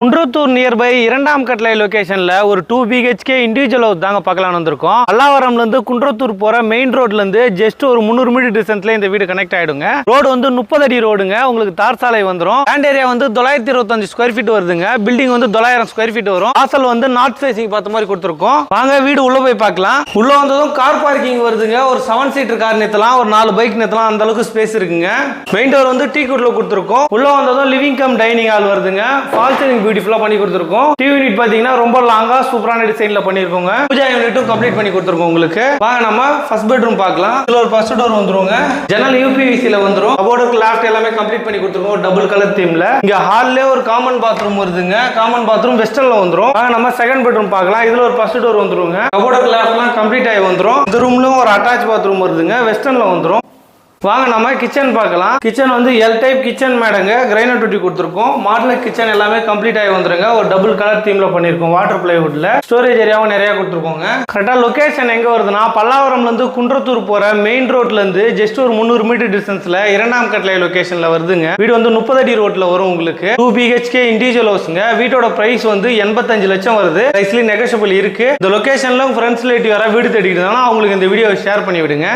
Kundrathur nearby இரண்டாம் கட்டளை லொகேஷன்ல ஒரு 2 BHK இண்டிவிஜுவல் ஹவுஸ் தாங்க பார்க்கலாம் வந்திருக்கோம். பல்லாவரம்ல இருந்து குன்றத்தூர் போற மெயின் ரோட்ல இருந்து ஜஸ்ட் ஒரு 300 மீட்டர் டிஸ்டன்ஸ்ல இந்த வீடு கனெக்ட் ஆயிடுங்க. ரோடு வந்து 30 அடி ரோடுங்க. உங்களுக்கு தார் சாலை வந்துரும். லேண்ட் ஏரியா வந்து 925 ஸ்கொயர் ஃபீட் வருதுங்க. பில்டிங் வந்து 900 ஸ்கொயர் ஃபீட் வரும். வாசல் வந்து நார்த் ஃபேசிங் பார்த்த மாதிரி கொடுத்துருக்கோம். வாங்க வீடு உள்ள போய் பார்க்கலாம். உள்ள வந்ததும் கார் பார்க்கிங் வருதுங்க. ஒரு 7 சீட்டர் கார் நிறுத்தலாம், ஒரு 4 பைக் நிறுத்தலாம், அந்த அளவுக்கு ஸ்பேஸ் இருக்குங்க. மெயின் டோர் வந்து டீ குட்ல கொடுத்துருக்கோம். உள்ள வந்ததும் லிவிங் கம் டைனிங் ஹால் வருதுங்க. ஃபால் சீலிங் பியூட்டிஃபுல்லா பண்ணி கொடுத்துருக்கோம். டிவி யூனிட் பாத்தீங்கன்னா ரொம்ப லாங்கா சூப்பரான டிசைன்ல பண்ணிருக்கோங்க. பூஜா யூனிட்டும் கம்ப்ளீட் பண்ணி கொடுத்துருக்கோம் உங்களுக்கு. வாங்க நம்ம ஃபர்ஸ்ட் பெட்ரூம் பார்க்கலாம். இதுல ஒரு ஃபர்ஸ்ட் டோர் வந்துருங்க. ஜன்னல் யூபிவிசில வந்துரும். கபோர்டுக்கு லாஃப்ட் எல்லாமே கம்ப்ளீட் பண்ணி கொடுத்துருக்கோம் டபுள் கலர் தீம்ல. இங்க ஹால்ல ஒரு காமன் பாத்ரூம் வருதுங்க. காமன் பாத்ரூம் வெஸ்டர்ன்ல வந்துரும். வாங்க நம்ம செகண்ட் பெட்ரூம் பார்க்கலாம். இதுல ஒரு ஃபர்ஸ்ட் டோர் வந்துருங்க. கபோர்டுக்கு லாஃப்ட்லாம் கம்ப்ளீட் ஆகி வந்துரும். இந்த ரூம்லயும் ஒரு அட்டாச் பாத்ரூம் வருதுங்க. வெஸ்டர்ன்ல வந்துரும். வாங்க நம்ம கிச்சன் பார்க்கலாம். கிச்சன் வந்து எல் டைப் கிச்சன் மேடங்க. கிரைனைட் ஒட்டி கொடுத்துருக்கோம். மாடலர் கிச்சன் எல்லாமே கம்ப்ளீட் ஆகி வந்துருங்க. ஒரு டபுள் கலர் தீம்ல பண்ணிருக்கோம். வாட்டர் பிளைவுட்ல ஸ்டோரேஜ் ஏரியாவும் நிறைய கொடுத்துருக்கோங்க. கரெக்டா லொகேஷன் எங்க வருதுன்னா பல்லாவரம்ல இருந்து குன்றத்தூர் போற மெயின் ரோட்ல இருந்து ஜஸ்ட் ஒரு 300 மீட்டர் டிஸ்டன்ஸ்ல இரண்டாம் கட்டளை லொகேஷன்ல வருதுங்க. வீடு வந்து 30 அடி ரோட்ல வரும் உங்களுக்கு. 2 BHK இண்டிவிஜுவல் ஹவுஸ்ங்க. வீட்டோட பிரைஸ் வந்து 85 லட்சம் வருது. பிரைஸ்லி நெகோஷியபிள் இருக்கு. இந்த லொகேஷன்ல ஃப்ரெண்ட்ஸ் ரிலேட்டிவ் யாராவது வீடு தேடிட்டு இருந்தாங்கன்னா அவங்களுக்கு இந்த வீடியோ ஷேர் பண்ணி விடுங்க.